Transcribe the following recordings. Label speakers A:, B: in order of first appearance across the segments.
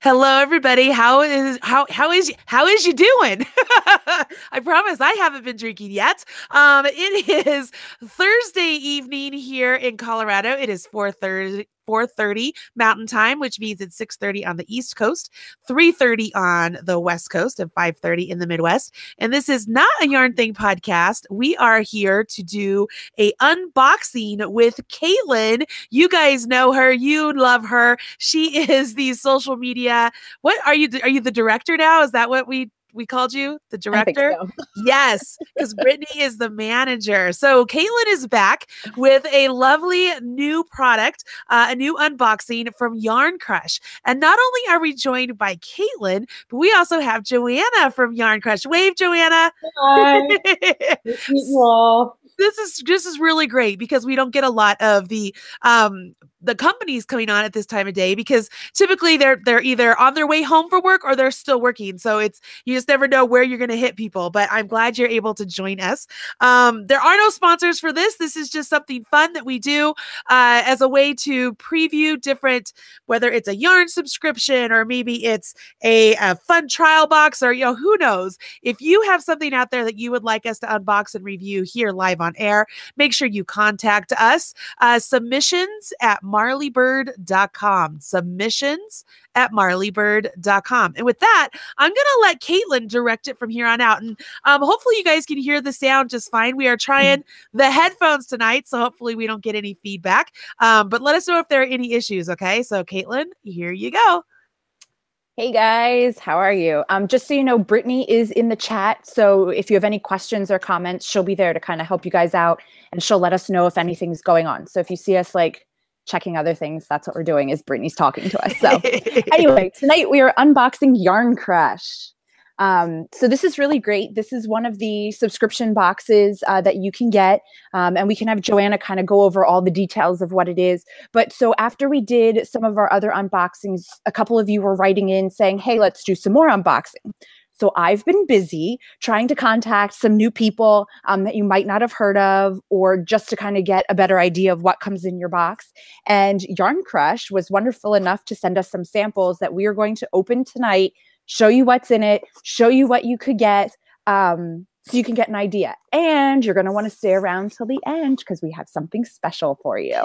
A: Hello, everybody. How is you doing? I promise I haven't been drinking yet. It is Thursday evening here in Colorado. It is 4:30 Mountain Time, which means it's 6:30 on the East Coast, 3:30 on the West Coast, and 5:30 in the Midwest. And this is not a Yarn Thing podcast. We are here to do a unboxing with Katelyn. You guys know her. You love her. She is the social media. What are you? Are you the director now? Is that what we called you? The director?
B: I think so.
A: Yes, because Brittany is the manager. So Katelyn is back with a lovely new product, a new unboxing from Yarn Crush. And not only are we joined by Katelyn, but we also have Joanna from Yarn Crush. Wave, Joanna.
B: Hi. Nice to meet you all.
A: This is really great because we don't get a lot of the companies coming on at this time of day, because typically they're either on their way home for work or they're still working. So you just never know where you're going to hit people, but I'm glad you're able to join us. There are no sponsors for this. This is just something fun that we do as a way to preview different, whether it's a yarn subscription or maybe it's a fun trial box, or, who knows. If you have something out there that you would like us to unbox and review here live on air, make sure you contact us. Submissions at marleybird.com. Submissions at marleybird.com. And with that, I'm going to let Katelyn direct it from here on out. And hopefully you guys can hear the sound just fine. We are trying the headphones tonight, so hopefully we don't get any feedback. But let us know if there are any issues, okay? So Katelyn, here you go.
B: Hey guys, how are you? Just so you know, Brittany is in the chat. So if you have any questions or comments, she'll be there to kind of help you guys out, and she'll let us know if anything's going on. So if you see us like checking other things, that's what we're doing, is Brittany's talking to us. So anyway, tonight we are unboxing Yarn Crush. So this is really great. This is one of the subscription boxes that you can get, and we can have Joanna kind of go over all the details of what it is. But so after we did some of our other unboxings, a couple of you were writing in saying, hey, let's do some more unboxing. So I've been busy trying to contact some new people that you might not have heard of, or just to kind of get a better idea of what comes in your box. And Yarn Crush was wonderful enough to send us some samples that we are going to open tonight, show you what's in it, show you what you could get, so you can get an idea. And you're going to want to stay around till the end because we have something special for you.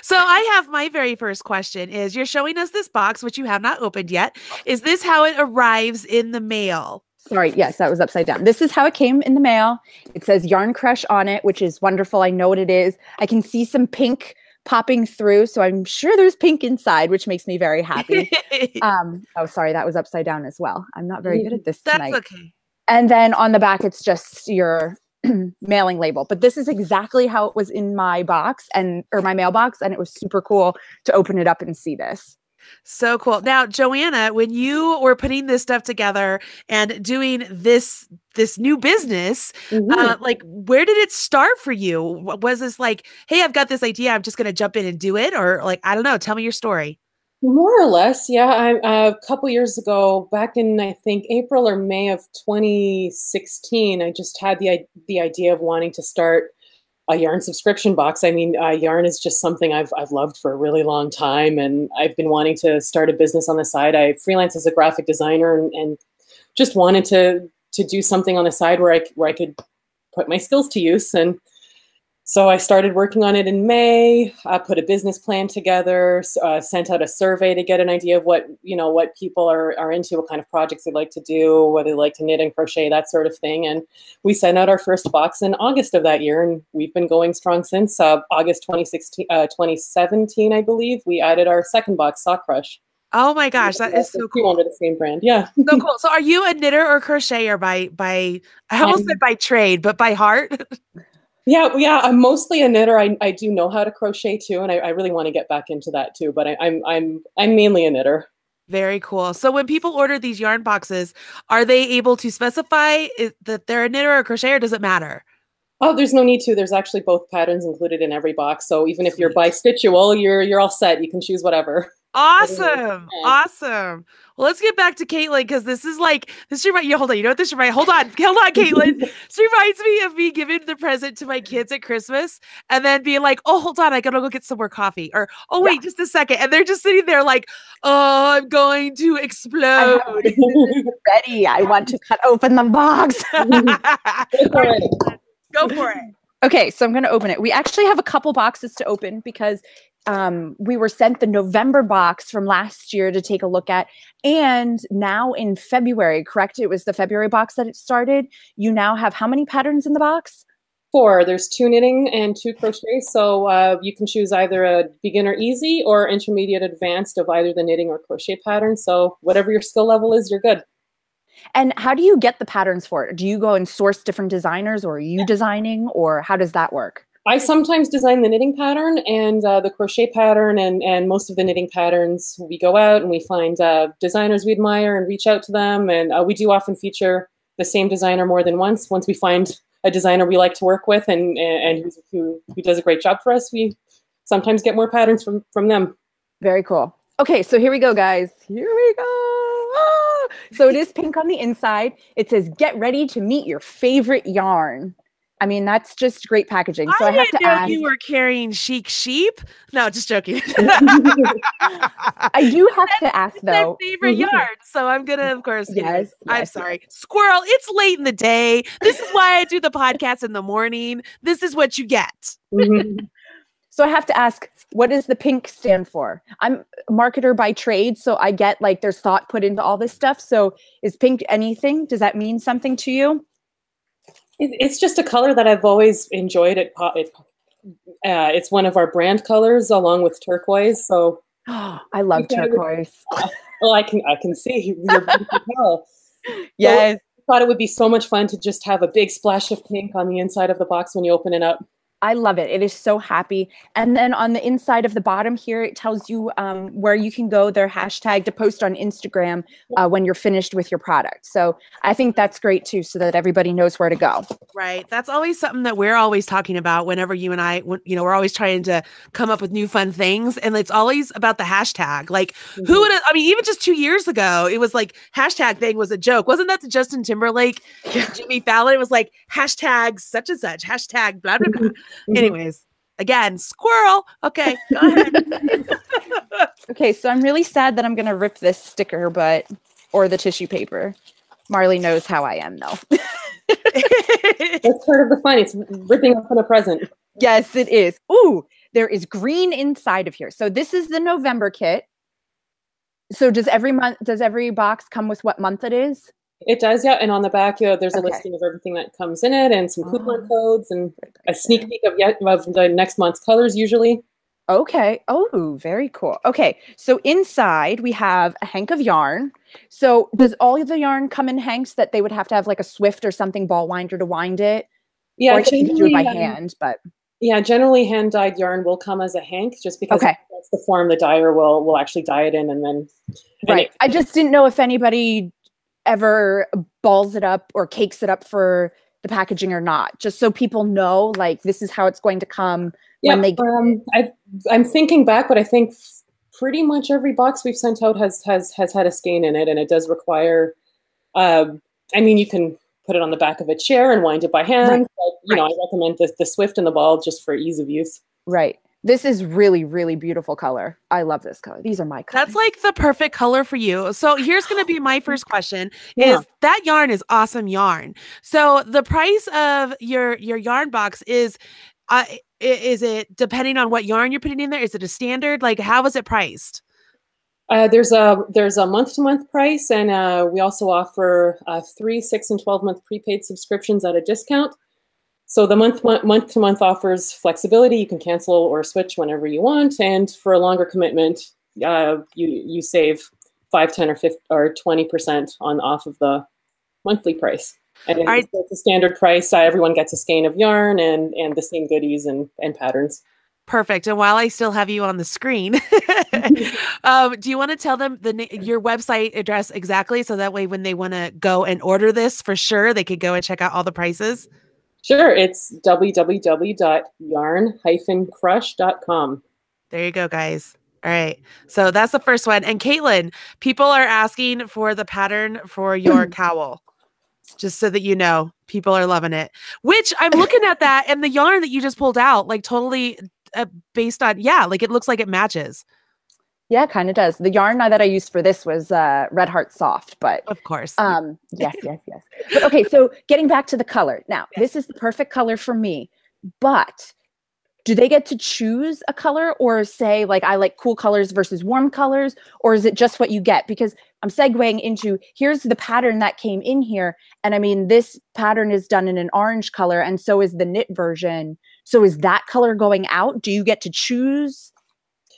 A: So I have my very first question is, you're showing us this box, which you have not opened yet. Is this how it arrives in the mail?
B: Sorry, yes, that was upside down. This is how it came in the mail. It says Yarn Crush on it, which is wonderful. I know what it is. I can see some pink popping through, so I'm sure there's pink inside, which makes me very happy. Oh, sorry, that was upside down as well. I'm not very good at this tonight.
A: That's okay.
B: And then on the back, it's just your mailing label. But this is exactly how it was in my box or my mailbox, and it was super cool to open it up and see this.
A: So cool. Now, Joanna, when you were putting this stuff together and doing this new business, like, where did it start for you? Was this like, hey, I've got this idea, I'm just going to jump in and do it? Or like, I don't know, tell me your story.
C: More or less, yeah. A couple years ago, back in, I think, April or May of 2016, I just had the idea of wanting to start a yarn subscription box. I mean, yarn is just something I've loved for a really long time, and I've been wanting to start a business on the side. I freelance as a graphic designer and just wanted to do something on the side where I could put my skills to use. And so I started working on it in May. I put a business plan together, sent out a survey to get an idea of what people are into, what kind of projects they like to do, whether they like to knit and crochet, that sort of thing. And we sent out our first box in August of that year, and we've been going strong since. August 2017, I believe, we added our second box, Sock Crush.
A: Oh my gosh, that is so cool.
C: Under the same brand, yeah.
A: So cool. So are you a knitter or crocheter by I almost said by trade, but by heart?
C: Yeah, I'm mostly a knitter. I do know how to crochet too, and I really want to get back into that too. But I'm mainly a knitter.
A: Very cool. So when people order these yarn boxes, are they able to specify that they're a knitter or crocheter? Or does it matter?
C: Oh, there's no need to. There's actually both patterns included in every box. So even if you're bistitchual, you're all set. You can choose whatever.
A: Awesome. Awesome. Well, let's get back to Katelyn because this reminds you. Hold on. You know what this reminds? Hold on, Katelyn. This reminds me of me giving the present to my kids at Christmas and then being like, "Oh, hold on, I gotta go get some more coffee." Or, "Oh, wait, just a second," and they're just sitting there like, "Oh, I'm going to explode."
B: Ready. I want to cut open the box.
A: Go for it.
B: Okay, so I'm going to open it. We actually have a couple boxes to open because we were sent the November box from last year to take a look at. And now in February, correct? It was the February box that it started. You now have how many patterns in the box?
C: 4. There's 2 knitting and 2 crochet. So you can choose either a beginner easy or intermediate advanced of either the knitting or crochet pattern. So whatever your skill level is, you're good.
B: And how do you get the patterns for it? Do you go and source different designers, or are you designing, or how does that work?
C: I sometimes design the knitting pattern and the crochet pattern, and most of the knitting patterns, we go out and we find designers we admire and reach out to them. And we do often feature the same designer more than once. Once we find a designer we like to work with and who does a great job for us, we sometimes get more patterns from them.
B: Very cool. Okay, so here we go, guys. Here we go. Ah! So it is pink on the inside. It says, "Get ready to meet your favorite yarn." I mean, that's just great packaging. So I have to ask.
A: You were carrying chic sheep. No, just joking.
B: I do have to ask though.
A: Favorite yarn. So I'm gonna, of course.
B: Yes.
A: I'm sorry, squirrel. It's late in the day. This is why I do the podcast in the morning. This is what you get.
B: So I have to ask, what does the pink stand for? I'm a marketer by trade, so I get like there's thought put into all this stuff. So is pink anything? Does that mean something to you?
C: It's just a color that I've always enjoyed. It's one of our brand colors along with turquoise. So
B: I love turquoise.
C: Well, I can see your beautiful color.
B: Yes.
C: So I thought it would be so much fun to just have a big splash of pink on the inside of the box when you open it up.
B: I love it. It is so happy. And then on the inside of the bottom here, it tells you where you can go, their hashtag to post on Instagram when you're finished with your product. So I think that's great too, so that everybody knows where to go.
A: Right. That's always something that we're always talking about whenever you and I, we're always trying to come up with new fun things. And it's always about the hashtag. Like who would have, I mean, even just 2 years ago, it was like hashtag thing was a joke. Wasn't that the Justin Timberlake, Jimmy Fallon? It was like hashtag such and such, hashtag blah, blah, blah. Anyways, again, squirrel. Okay, go ahead.
B: Okay, so I'm really sad that I'm going to rip this sticker, or the tissue paper. Marley knows how I am, though.
C: That's part of the fun. It's ripping open a present.
B: Yes, it is. Ooh, there is green inside of here. So this is the November kit. So does every box come with what month it is?
C: It does, yeah. And on the back, there's a listing of everything that comes in it and some coupon codes and a sneak peek of the next month's colors usually.
B: Okay. Oh, very cool. Okay. So inside we have a hank of yarn. So does all of the yarn come in hanks that they would have to have like a Swift or something ball winder to wind it?
C: Yeah,
B: or you can do it by hand, but.
C: Yeah, generally hand-dyed yarn will come as a hank just because that's the form the dyer will actually dye it in and then.
B: Right. I just didn't know if anybody ever balls it up or cakes it up for the packaging or not, just so people know like this is how it's going to come when they
C: I'm thinking back, but I think pretty much every box we've sent out has had a skein in it, and it does require I mean, you can put it on the back of a chair and wind it by hand, but I recommend the Swift and the ball just for ease of use.
B: Right. This is really, really beautiful color. I love this color. These are my colors.
A: That's like the perfect color for you. So here's going to be my first question is that yarn is awesome yarn. So the price of your yarn box is it depending on what yarn you're putting in there? Is it a standard? Like how is it priced?
C: There's a month-to-month price, and we also offer 3, 6, and 12-month prepaid subscriptions at a discount. So the month-to-month offers flexibility. You can cancel or switch whenever you want, and for a longer commitment, you save 5, 10, or 20% off of the monthly price. And it's a standard price. Everyone gets a skein of yarn and the same goodies and patterns.
A: Perfect. And while I still have you on the screen, do you want to tell them your website address exactly, so that way when they want to go and order this for sure, they could go and check out all the prices?
C: Sure. It's www.yarn-crush.com.
A: There you go, guys. All right. So that's the first one. And Katelyn, people are asking for the pattern for your cowl. Just so that you know, people are loving it. Which I'm looking at that and the yarn that you just pulled out, like totally based on, yeah, like it looks like it matches.
B: Yeah, kind of does. The yarn that I used for this was Red Heart Soft, but
A: of course.
B: Yes. But okay, so getting back to the color. Now, this is the perfect color for me, but do they get to choose a color or say like I like cool colors versus warm colors, or is it just what you get? Because I'm segueing into here's the pattern that came in here. And I mean, this pattern is done in an orange color and so is the knit version. So is that color going out? Do you get to choose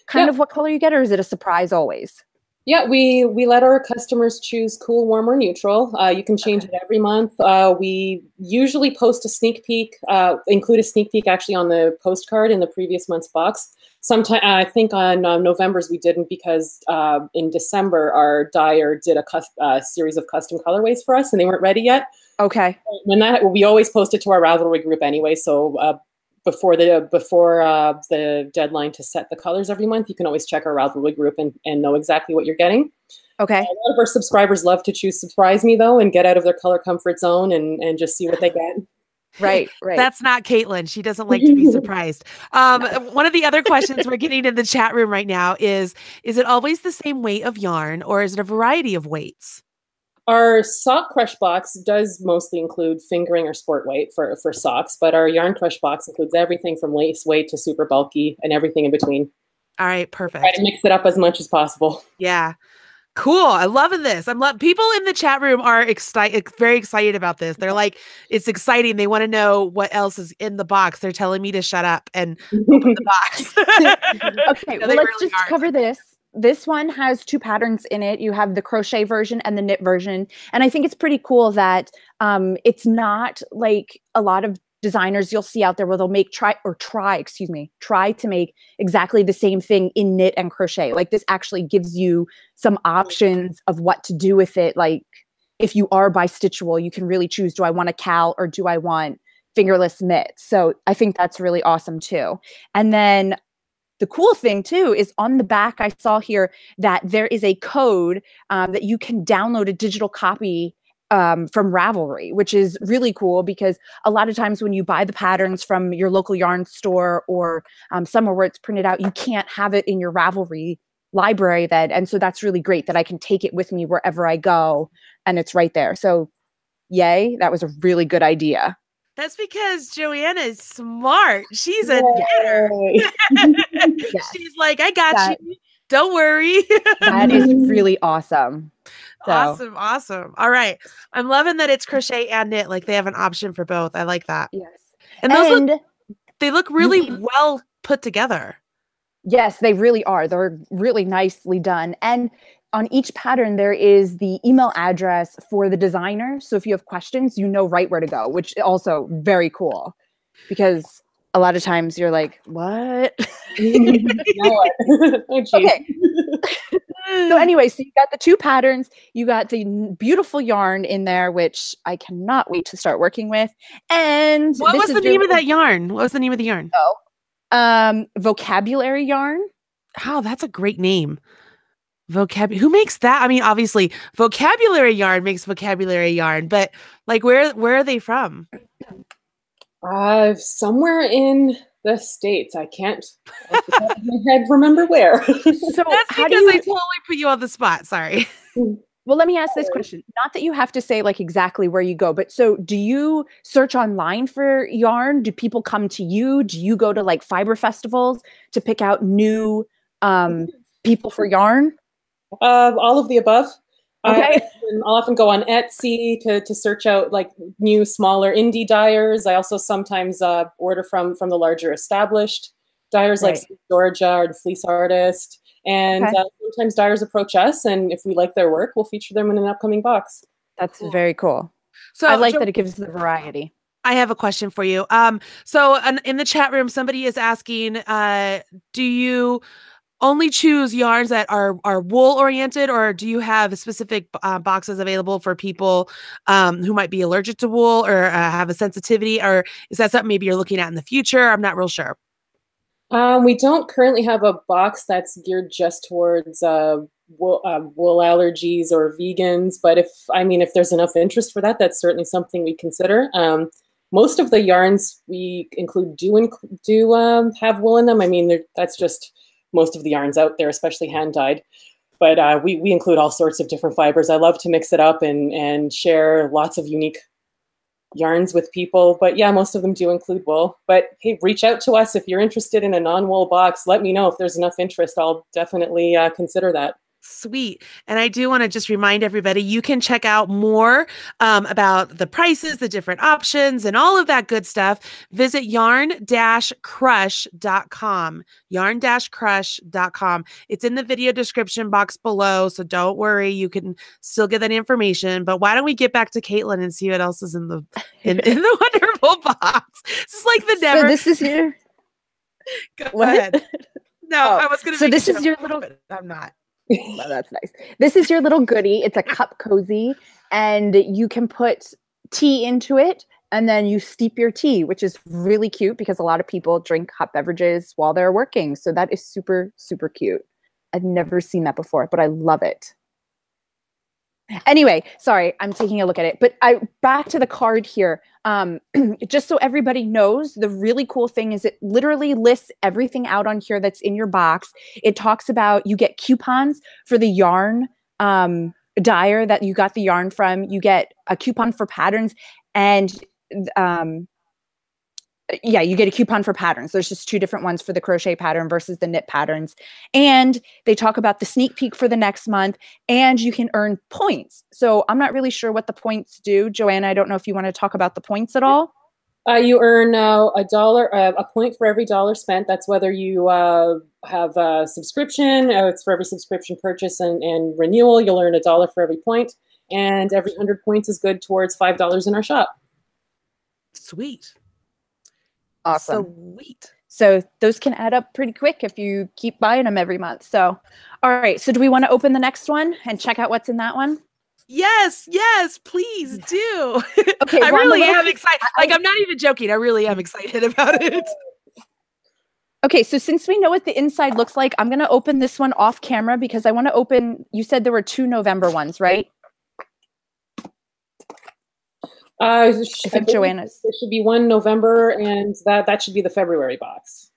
B: kind of what color you get, or is it a surprise always?
C: Yeah, we let our customers choose cool, warm, or neutral. You can change it every month. We usually post a sneak peek, include a sneak peek actually on the postcard in the previous month's box. Sometime I think on November's we didn't because in December our dyer did a series of custom colorways for us and they weren't ready yet.
B: Okay.
C: We always post it to our Ravelry group anyway, so before the deadline to set the colors every month, you can always check our Ravelry group and know exactly what you're getting.
B: Okay.
C: A lot of our subscribers love to choose Surprise Me though and get out of their color comfort zone and just see what they get.
B: Right.
A: That's not Katelyn. She doesn't like to be surprised. One of the other questions we're getting in the chat room right now is it always the same weight of yarn or is it a variety of weights?
C: Our sock crush box does mostly include fingering or sport weight for socks, but our yarn crush box includes everything from lace weight to super bulky and everything in between.
A: All right, perfect.
C: Try to mix it up as much as possible.
A: Yeah. Cool. I'm loving this. People in the chat room are very excited about this. They're like, it's exciting. They want to know what else is in the box. They're telling me to shut up and open the box.
B: Okay, well, let's just cover this. This one has two patterns in it. You have the crochet version and the knit version. And I think it's pretty cool that it's not like a lot of designers you'll see out there where they'll try to make exactly the same thing in knit and crochet. Like this actually gives you some options of what to do with it. Like if you are bistitchable, you can really choose, do I want a cowl or do I want fingerless mitts? So I think that's really awesome too. And then the cool thing too is on the back, I saw here that there is a code that you can download a digital copy from Ravelry, which is really cool because a lot of times when you buy the patterns from your local yarn store or somewhere where it's printed out, you can't have it in your Ravelry library then. And so that's really great that I can take it with me wherever I go and it's right there. So yay, that was a really good idea.
A: That's because Joanna is smart. She's a knitter. Yes. She's like, I got you. Don't worry.
B: That is really awesome. So.
A: Awesome. All right. I'm loving that it's crochet and knit. Like they have an option for both. I like that.
B: Yes.
A: And they look really well put together.
B: Yes, they really are. They're really nicely done. And on each pattern, there is the email address for the designer. So if you have questions, you know right where to go, which is also very cool because a lot of times you're like, what? Okay. So anyway, so you got the two patterns, you got the beautiful yarn in there, which I cannot wait to start working with. And
A: what was the name of that yarn? What was the name of the yarn?
B: Vocabulary yarn.
A: Oh, that's a great name. Who makes that? I mean, obviously vocabulary yarn makes vocabulary yarn, but like where are they from?
C: Somewhere in the States. I can't off the top of my head remember where.
A: So that's because I totally put you on the spot. Sorry.
B: Well, let me ask this question. Not that you have to say like exactly where you go, but so do you search online for yarn? Do people come to you? Do you go to like fiber festivals to pick out new people for yarn?
C: All of the above.
B: Okay.
C: I'll often go on Etsy to search out like new, smaller indie dyers. I also sometimes order from the larger established dyers like Georgia or the Fleece Artist. And sometimes dyers approach us, and if we like their work, we'll feature them in an upcoming box.
B: That's very cool. So I like that it gives the variety.
A: I have a question for you. So in the chat room, somebody is asking, do you only choose yarns that are wool oriented, or do you have specific boxes available for people who might be allergic to wool or have a sensitivity, or is that something maybe you're looking at in the future? I'm not real sure.
C: We don't currently have a box that's geared just towards wool allergies or vegans, but if there's enough interest for that, that's certainly something we consider. Most of the yarns we include do have wool in them. I mean, that's just most of the yarns out there, especially hand dyed. But we include all sorts of different fibers. I love to mix it up and share lots of unique yarns with people. But yeah, most of them do include wool. But hey, reach out to us if you're interested in a non-wool box. Let me know if there's enough interest. I'll definitely consider that.
A: Sweet. And I do want to just remind everybody, you can check out more about the prices, the different options, and all of that good stuff. Visit yarn-crush.com. Yarn-crush.com. It's in the video description box below, so don't worry. You can still get that information. But why don't we get back to Katelyn and see what else is in the wonderful box? This is like the never.
B: So this is your.
A: Go ahead. No, I was going to.
B: So this is your little.
A: I'm not.
B: Well, that's nice. This is your little goodie. It's a cup cozy, and you can put tea into it, and then you steep your tea, which is really cute because a lot of people drink hot beverages while they're working. So that is super, super cute. I've never seen that before, but I love it. Anyway, sorry, I'm taking a look at it. But back to the card here. Just so everybody knows, the really cool thing is it literally lists everything out on here that's in your box. It talks about you get coupons for the yarn dyer that you got the yarn from. You get a coupon for patterns, and yeah, you get a coupon for patterns. There's just two different ones for the crochet pattern versus the knit patterns. And they talk about the sneak peek for the next month, and you can earn points. So I'm not really sure what the points do. Joanna, I don't know if you want to talk about the points at all.
C: You earn a point for every dollar spent. That's whether you have a subscription. It's for every subscription purchase and renewal. You'll earn $1 for every point. And every 100 points is good towards $5 in our shop.
A: Sweet.
B: Awesome.
A: Sweet.
B: So those can add up pretty quick if you keep buying them every month. So, all right. So do we want to open the next one and check out what's in that one?
A: Yes, please do.
B: Okay,
A: I really am excited. Like, I'm not even joking. I really am excited about it.
B: Okay, so since we know what the inside looks like, I'm going to open this one off camera because I want to open, you said there were 2 November ones, right? Joanna's.
C: There should be one November, and that should be the February box.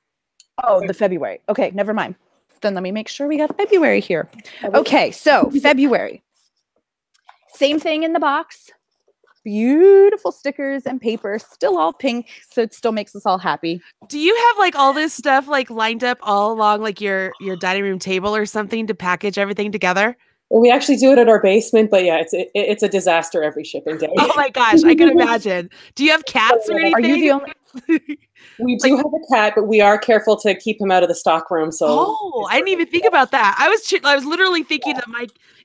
B: Oh, the February. Okay, never mind. Then let me make sure we got February here. Okay, so February. Same thing in the box. Beautiful stickers and paper, still all pink, so it still makes us all happy.
A: Do you have like all this stuff like lined up all along like your dining room table or something to package everything together?
C: Well, we actually do it at our basement, but yeah, it's a disaster every shipping day.
A: Oh my gosh, I can imagine. Do you have cats or anything?
B: Are you the only?
C: We do have a cat, but we are careful to keep him out of the stock room. So
A: I didn't even think about that. I was literally thinking that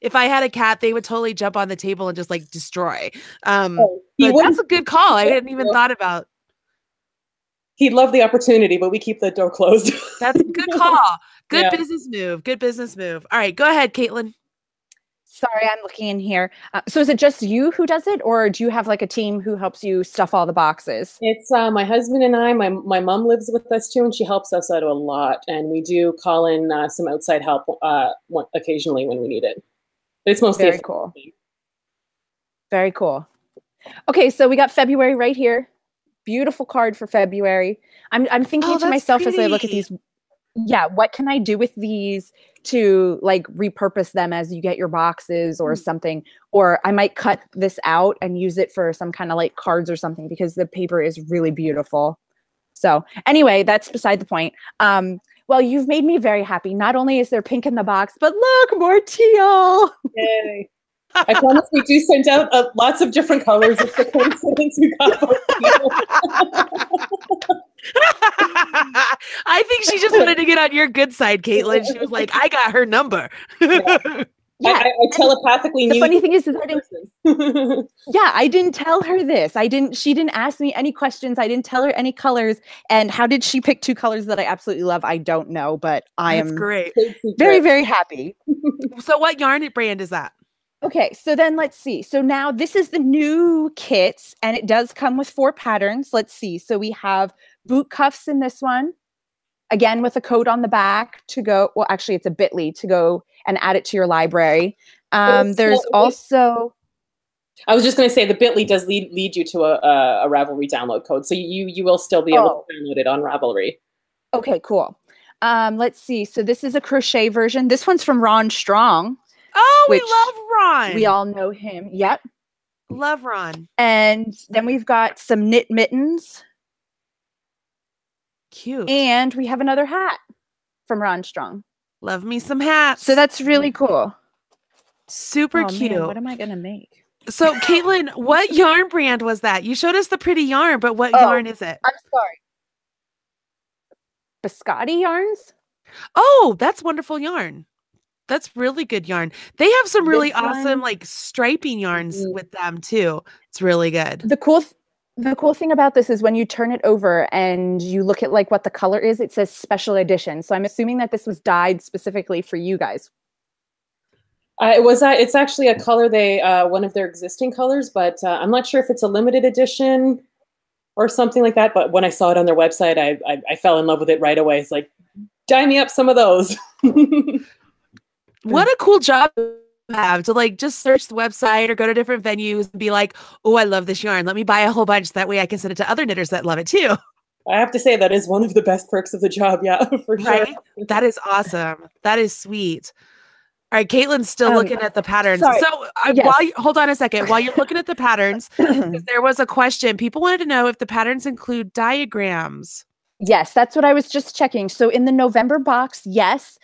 A: if I had a cat, they would totally jump on the table and just like destroy. But that's a good call. I hadn't even thought about.
C: He'd love the opportunity, but we keep the door closed.
A: That's a good call. Good business move. Good business move. All right, go ahead, Katelyn.
B: Sorry, I'm looking in here. So is it just you who does it, or do you have like a team who helps you stuff all the boxes?
C: It's my husband and I. My mom lives with us too, and she helps us out a lot. And we do call in some outside help occasionally when we need it. But it's mostly
B: very cool. Very cool. Okay, so we got February right here. Beautiful card for February. I'm thinking to myself as I look at these. Yeah, what can I do with these to like repurpose them as you get your boxes or something? Or I might cut this out and use it for some kind of like cards or something because the paper is really beautiful. So anyway, that's beside the point. Well, you've made me very happy. Not only is there pink in the box, but look, more teal. Yay.
C: I promise we do send out lots of different colors. It's a coincidence we got both teal.
A: I think she just wanted to get on your good side, Katelyn. She was like, I got her number.
B: Yeah,
C: I telepathically knew.
B: The funny thing is I didn't tell her this. She didn't ask me any questions. I didn't tell her any colors. And how did she pick 2 colors that I absolutely love? I don't know, but I am
A: great.
B: Very, very happy.
A: So what yarn brand is that?
B: Okay, so then let's see. So now this is the new kits, and it does come with 4 patterns. Let's see. So we have boot cuffs in this one. again, with a code on the back to go, well, actually it's a bit.ly to go and add it to your library. There's also,
C: I was just going to say the bit.ly does lead you to a Ravelry download code. So you will still be able to download it on Ravelry.
B: Okay, cool. Let's see. So this is a crochet version. This one's from Ron Strong.
A: Oh, we love Ron.
B: We all know him. Yep.
A: Love Ron.
B: And then we've got some knit mittens.
A: Cute.
B: And we have another hat from Ron Strong.
A: Love me some hats.
B: So that's really cool.
A: Super cute.
B: Man, what am I going to make?
A: So Katelyn, what yarn brand was that? You showed us the pretty yarn, but what yarn is it?
B: I'm sorry. Biscotti yarns?
A: Oh, that's wonderful yarn. That's really good yarn. They have some really awesome like striping yarns with them too. It's really good.
B: The cool thing about this is when you turn it over and you look at like what the color is, it says special edition. So I'm assuming that this was dyed specifically for you guys.
C: It's actually a color one of their existing colors, but I'm not sure if it's a limited edition or something like that. But when I saw it on their website, I fell in love with it right away. It's like, dye me up some of those.
A: What a cool job you have to like just search the website or go to different venues and be like, oh, I love this yarn. Let me buy a whole bunch. That way I can send it to other knitters that love it too.
C: I have to say that is one of the best perks of the job. Yeah, for sure.
A: That is awesome. That is sweet. All right, Katelyn's still looking at the patterns.
B: Sorry.
A: So
B: Yes.
A: hold on a second. While you're looking at the patterns, there was a question. People wanted to know if the patterns include diagrams.
B: Yes, that's what I was just checking. So in the November box, yes,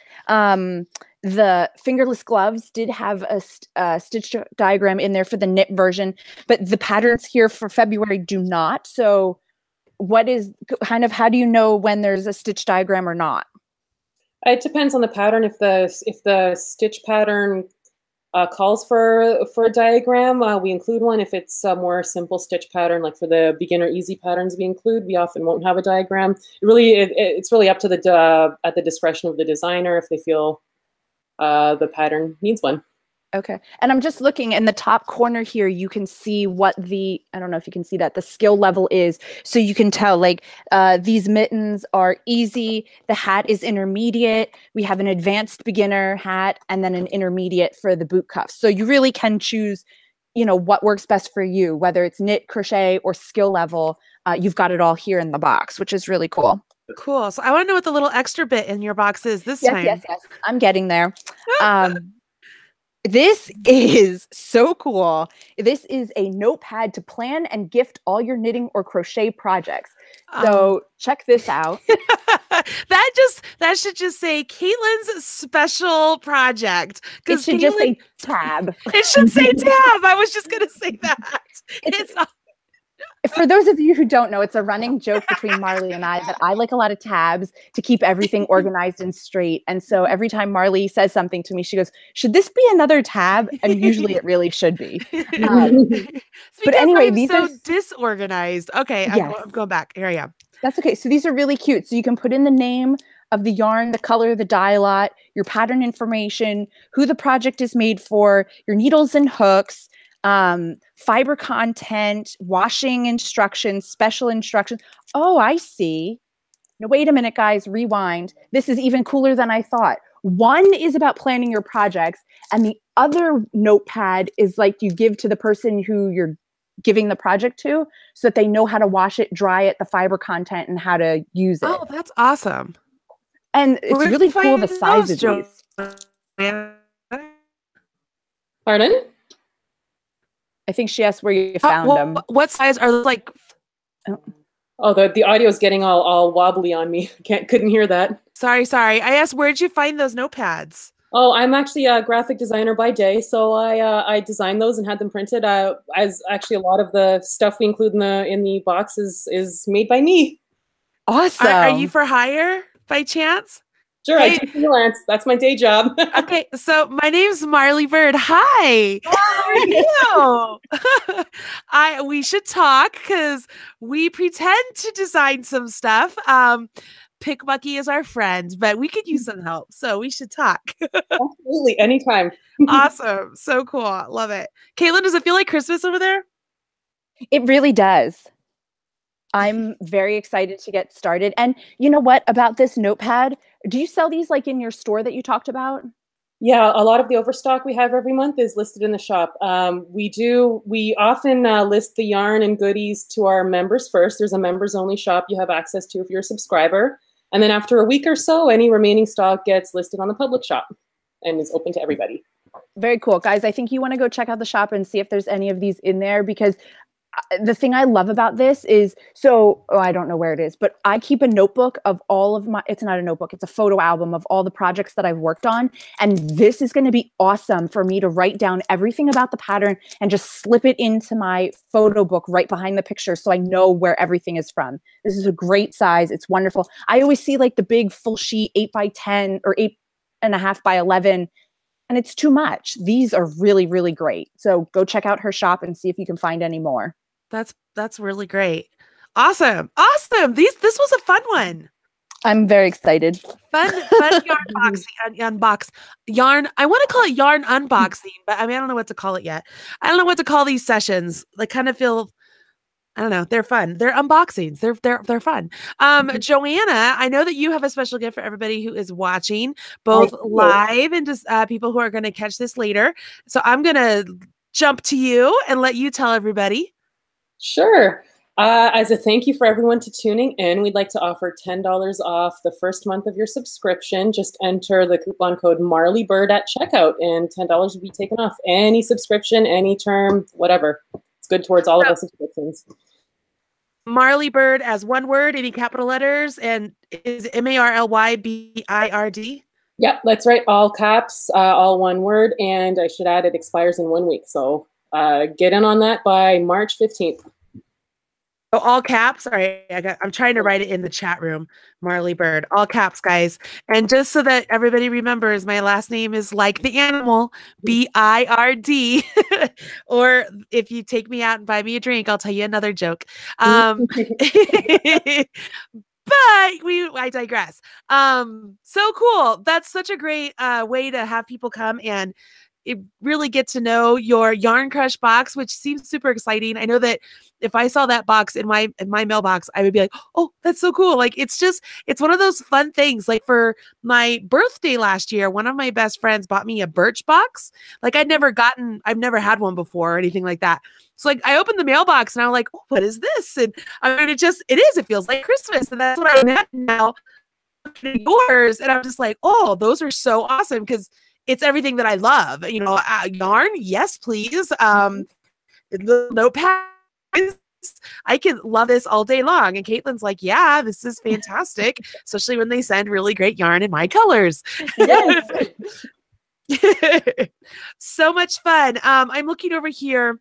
B: the fingerless gloves did have a stitch diagram in there for the knit version, but the patterns here for February do not. So what is how do you know when there's a stitch diagram or not?
C: It depends on the pattern. If the stitch pattern calls for a diagram, we include one. If it's a more simple stitch pattern, like for the beginner easy patterns we include, we often won't have a diagram. It's really up to at the discretion of the designer if they feel the pattern needs one.
B: Okay. And I'm just looking in the top corner here, you can see what I don't know if you can see that, the skill level is. So you can tell like these mittens are easy. The hat is intermediate. We have an advanced beginner hat and then an intermediate for the boot cuffs. So you really can choose, what works best for you, whether it's knit, crochet, or skill level. You've got it all here in the box, which is really cool.
A: Cool. So I want to know what the little extra bit in your box is this time.
B: Yes. I'm getting there. This is so cool. This is a notepad to plan and gift all your knitting or crochet projects. So check this out.
A: that should just say Katelyn's special project.
B: It should just say tab.
A: It should say tab. I was just going to say that.
B: For those of you who don't know, it's a running joke between Marley and I that I like a lot of tabs to keep everything organized and straight. And so every time Marley says something to me, she goes, should this be another tab? And usually it really should be. But anyway, these are
A: disorganized. Okay, I'm going back. Here I am.
B: That's okay. So these are really cute. So you can put in the name of the yarn, the color, the dye lot, your pattern information, who the project is made for, your needles and hooks, fiber content, washing instructions, special instructions. Oh, I see. Now, wait a minute, guys, rewind. This is even cooler than I thought. One is about planning your projects, and the other notepad is like you give to the person who you're giving the project to so that they know how to wash it, dry it, the fiber content, and how to use it.
A: Oh, that's awesome.
B: And it's really cool the size of these.
C: Pardon?
B: I think she asked where you found them.
A: What size are like?
C: Oh, the audio is getting all wobbly on me. Couldn't hear that.
A: Sorry. I asked, where'd you find those notepads?
C: Oh, I'm actually a graphic designer by day, so I designed those and had them printed. As actually a lot of the stuff we include in the box is made by me.
B: Awesome.
A: Are you for hire by chance?
C: Sure, I do freelance. That's my day job.
A: Okay, so my name's Marley Bird. Hi. How are you? We should talk because we pretend to design some stuff. Pickbucky is our friend, but we could use some help, so we should talk.
C: Absolutely, anytime.
A: Awesome. So cool. Love it. Katelyn, does it feel like Christmas over there?
B: It really does. I'm very excited to get started. And you know what about this notepad? Do you sell these like in your store that you talked about?
C: Yeah, a lot of the overstock we have every month is listed in the shop. We often list the yarn and goodies to our members first. There's a members only shop you have access to if you're a subscriber. And then after a week or so, any remaining stock gets listed on the public shop and is open to everybody.
B: Very cool. Guys, I think you want to go check out the shop and see if there's any of these in there, because the thing I love about this is, I don't know where it is, but I keep a notebook of all of it's not a notebook, it's a photo album of all the projects that I've worked on. And this is going to be awesome for me to write down everything about the pattern and just slip it into my photo book right behind the picture, so I know where everything is from. This is a great size. It's wonderful. I always see like the big full sheet 8x10 or 8.5x11. And it's too much. These are really, really great. So go check out her shop and see if you can find any more.
A: That's really great. Awesome. Awesome. This was a fun one.
B: I'm very excited.
A: Fun yarn yarn. I want to call it yarn unboxing, but I mean, I don't know what to call it yet. I don't know what to call these sessions. They kind of feel, I don't know. They're fun. They're unboxings. They're fun. Joanna, I know that you have a special gift for everybody who is watching, both live and just people who are going to catch this later. So I'm going to jump to you and let you tell everybody.
C: Sure. As a thank you for everyone to tuning in, we'd like to offer $10 off the first month of your subscription. Just enter the coupon code MarleyBird at checkout, and $10 will be taken off any subscription, any term, whatever. It's good towards all of our subscriptions.
A: MarleyBird as one word, any capital letters, and is Marlybird?
C: Yep, that's right. All caps, all one word, and I should add it expires in 1 week. So get in on that by March 15th.
A: Oh, all caps. Sorry, I'm trying to write it in the chat room. MarleyBird, all caps, guys. And just so that everybody remembers, my last name is like the animal, B-I-R-D. Or if you take me out and buy me a drink, I'll tell you another joke. But I digress. So cool. That's such a great way to have people come and really get to know your Yarn Crush box, which seems super exciting. I know that if I saw that box in my mailbox, I would be like, oh, that's so cool. Like, it's one of those fun things. Like for my birthday last year, one of my best friends bought me a Birch box. Like I've never had one before or anything like that. So like I opened the mailbox and I'm like, oh, what is this? And I mean, it feels like Christmas. And that's what I imagine now. Yours. And I'm just like, oh, those are so awesome, because it's everything that I love. You know, yarn, yes, please. The notepad, I can love this all day long. And Katelyn's like, yeah, this is fantastic, especially when they send really great yarn in my colors.
B: Yes.
A: So much fun. I'm looking over here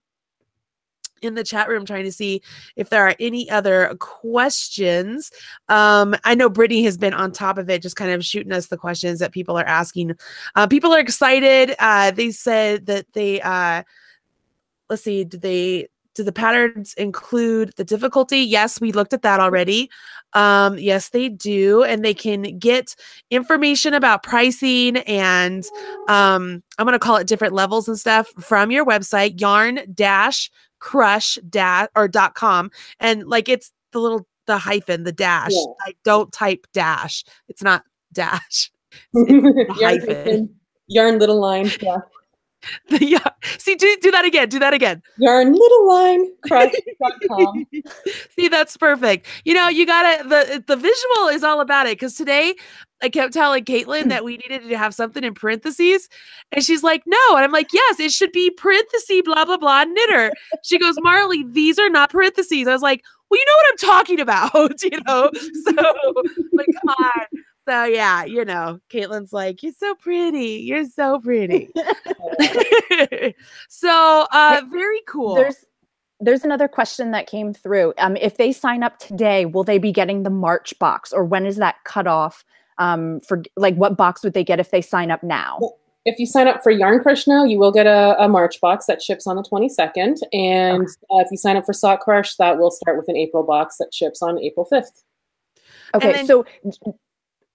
A: in the chat room trying to see if there are any other questions. I know Brittany has been on top of it, just kind of shooting us the questions that people are asking. People are excited. They said that they let's see, do the patterns include the difficulty? Yes, we looked at that already. Yes, they do. And they can get information about pricing and I'm going to call it different levels and stuff from your website, yarn-crush.com. And like, it's the hyphen, the dash. Yeah. I don't type dash. It's not dash. It's hyphen.
C: Yarn little line. Yeah.
A: See, do that again. Do that again.
C: Yarn little line crush.com.
A: See, that's perfect. You know, you gotta, the visual is all about it. Because today I kept telling Katelyn that we needed to have something in parentheses. And she's like, no. And I'm like, yes, it should be parentheses, blah, blah, blah, knitter. She goes, Marley, these are not parentheses. I was like, well, you know what I'm talking about, you know? So like, come on. So yeah, you know, Katelyn's like, you're so pretty. You're so pretty. So very cool.
B: There's another question that came through. If they sign up today, will they be getting the March box, or when is that cutoff? For like, what box would they get if they sign up now?
C: Well, if you sign up for Yarn Crush now, you will get a March box that ships on the 22nd. And if you sign up for Sock Crush, that will start with an April box that ships on April 5th.
B: Okay, so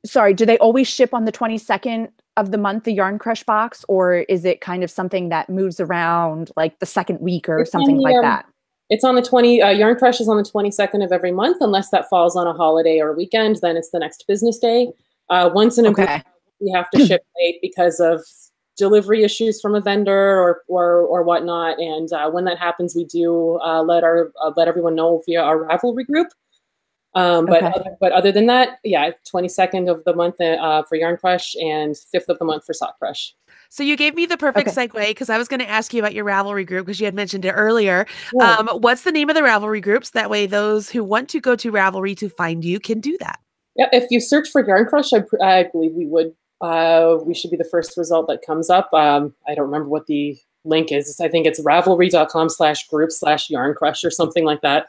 B: sorry, do they always ship on the 22nd of the month, the Yarn Crush box, or is it kind of something that moves around like the second week or something like that?
C: It's on the Yarn Crush is on the 22nd of every month, unless that falls on a holiday or a weekend, then it's the next business day. Once in a blue, we have to ship late because of delivery issues from a vendor or whatnot. And when that happens, we do let everyone know via our Ravelry group. But other than that, yeah, 22nd of the month for Yarn Crush and 5th of the month for Sock Crush.
A: So you gave me the perfect segue because I was going to ask you about your Ravelry group because you had mentioned it earlier.
C: Yeah.
A: What's the name of the Ravelry groups? That way those who want to go to Ravelry to find you can do that.
C: Yeah, if you search for Yarn Crush, I believe we should be the first result that comes up. I don't remember what the link is. I think it's ravelry.com/group/Yarn Crush or something like that.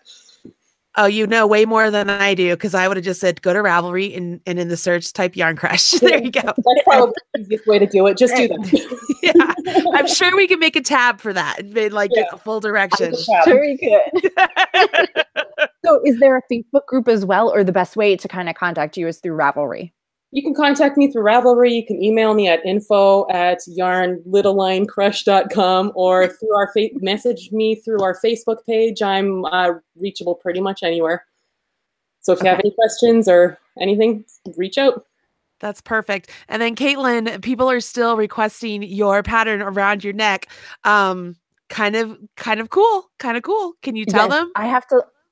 A: Oh, you know way more than I do because I would have just said go to Ravelry and in the search type Yarn Crush. There you go.
C: That's probably the easiest way to do it. Just do that.
A: Yeah, I'm sure we can make a tab for that and get a full direction.
B: Sure we could. So is there a Facebook group as well, or the best way to kind of contact you is through Ravelry?
C: You can contact me through Ravelry. You can email me at info@yarnlittlelinecrush.com or message me through our Facebook page. I'm reachable pretty much anywhere. So if you have any questions or anything, reach out.
A: That's perfect. And then Katelyn, people are still requesting your pattern around your neck. Kind of cool. Can you tell them?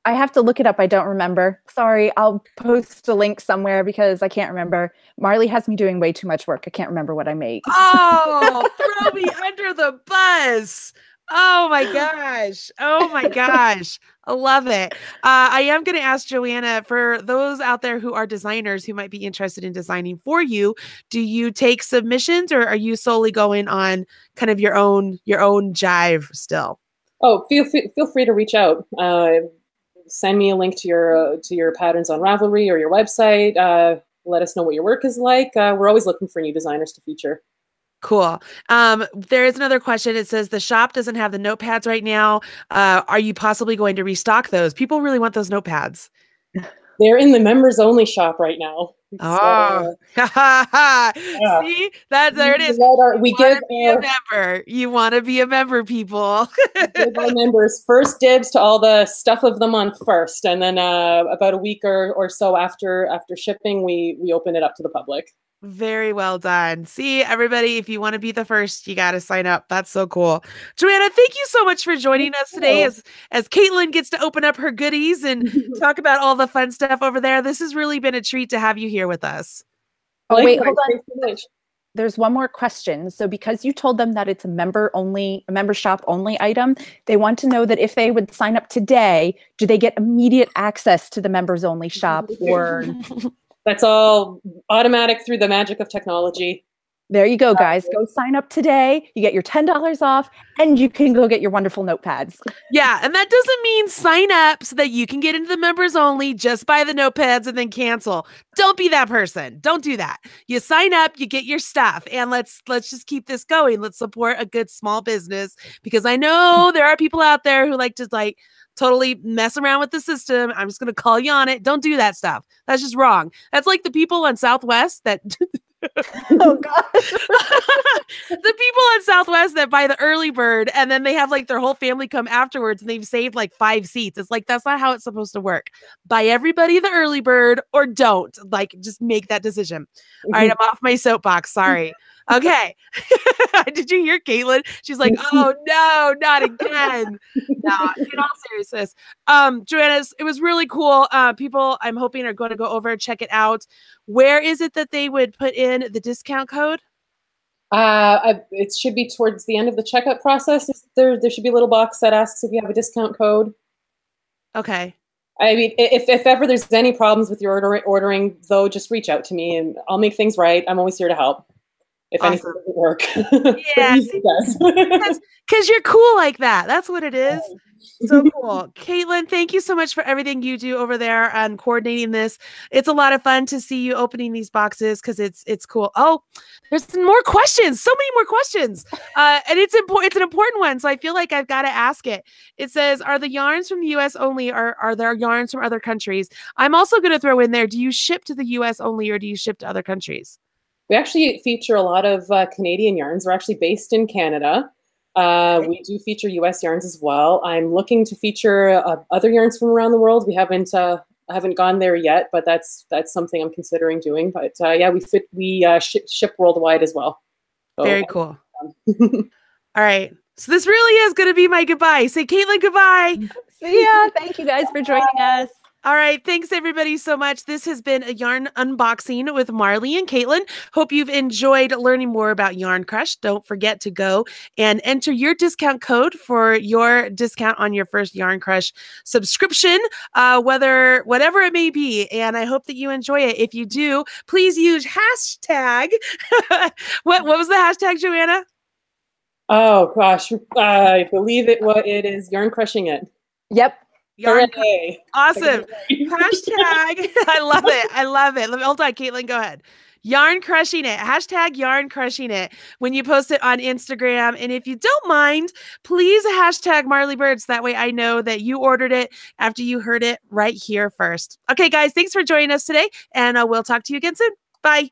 B: I have to look it up. I don't remember. Sorry. I'll post a link somewhere because I can't remember. Marley has me doing way too much work. I can't remember what I made.
A: Oh, throw me under the bus. Oh my gosh. I love it. I am going to ask Joanna, for those out there who are designers who might be interested in designing for you, do you take submissions or are you solely going on kind of your own jive still?
C: Oh, feel free to reach out. Send me a link to your patterns on Ravelry or your website. Let us know what your work is like. We're always looking for new designers to feature.
A: Cool. There is another question. It says the shop doesn't have the notepads right now. Are you possibly going to restock those? People really want those notepads.
C: They're in the members only shop right now.
A: Oh, yeah. See, there it is. You want to be a member, people.
C: Give our members first dibs to all the stuff of the month first, and then about a week or so after shipping, we open it up to the public.
A: Very well done. See, everybody, if you want to be the first, you got to sign up. That's so cool. Joanna, thank you so much for joining us today as Katelyn gets to open up her goodies and talk about all the fun stuff over there. This has really been a treat to have you here with us.
B: Oh, wait, hold on. There's one more question. So because you told them that it's a member shop only item, they want to know that if they would sign up today, do they get immediate access to the members only shop or...
C: That's all automatic through the magic of technology.
B: There you go, guys. Go sign up today. You get your $10 off and you can go get your wonderful notepads.
A: Yeah. And that doesn't mean sign up so that you can get into the members only, just buy the notepads and then cancel. Don't be that person. Don't do that. You sign up, you get your stuff, and let's just keep this going. Let's support a good small business because I know there are people out there who like to totally mess around with the system. I'm just going to call you on it. Don't do that stuff. That's just wrong. That's like the people on Southwest that
B: oh gosh.
A: The people on Southwest that buy the early bird and then they have like their whole family come afterwards and they've saved like 5 seats. It's like, that's not how it's supposed to work. Buy everybody the early bird or don't. Like, just make that decision. All right, I'm off my soapbox. Sorry. Okay. Did you hear Katelyn? She's like, oh no, not again. No, in all seriousness. Joanna, it was really cool. People, I'm hoping, are going to go over and check it out. Where is it that they would put in the discount code?
C: It should be towards the end of the checkout process. There should be a little box that asks if you have a discount code.
A: Okay.
C: I mean, if ever there's any problems with your ordering, though, just reach out to me and I'll make things right. I'm always here to help. If anything doesn't work.
A: Yeah, because you're cool like that. That's what it is. So cool. Katelyn, thank you so much for everything you do over there and coordinating this. It's a lot of fun to see you opening these boxes because it's cool. Oh, there's more questions. So many more questions. And it's an important one. So I feel like I've got to ask it. It says, are the yarns from the US only or are there yarns from other countries? I'm also going to throw in there, do you ship to the US only or do you ship to other countries?
C: We actually feature a lot of Canadian yarns. We're actually based in Canada. We do feature US yarns as well. I'm looking to feature other yarns from around the world. We haven't I haven't gone there yet, but that's something I'm considering doing. But yeah, we ship worldwide as well. So,
A: very cool. All right. So this really is going to be my goodbye. Say, Katelyn, goodbye.
B: See ya. Thank you guys for joining us.
A: All right. Thanks, everybody, so much. This has been a yarn unboxing with Marley and Katelyn. Hope you've enjoyed learning more about Yarn Crush. Don't forget to go and enter your discount code for your discount on your first Yarn Crush subscription, whatever it may be. And I hope that you enjoy it. If you do, please use hashtag. What was the hashtag, Joanna?
C: Oh gosh, I believe it is yarn crushing it.
B: Yep.
A: Awesome. Hashtag. I love it. I love it. Hold on, Katelyn, go ahead. Yarn crushing it. Hashtag yarn crushing it when you post it on Instagram. And if you don't mind, please hashtag Marley Birds. That way I know that you ordered it after you heard it right here first. Okay, guys, thanks for joining us today. And we'll talk to you again soon. Bye.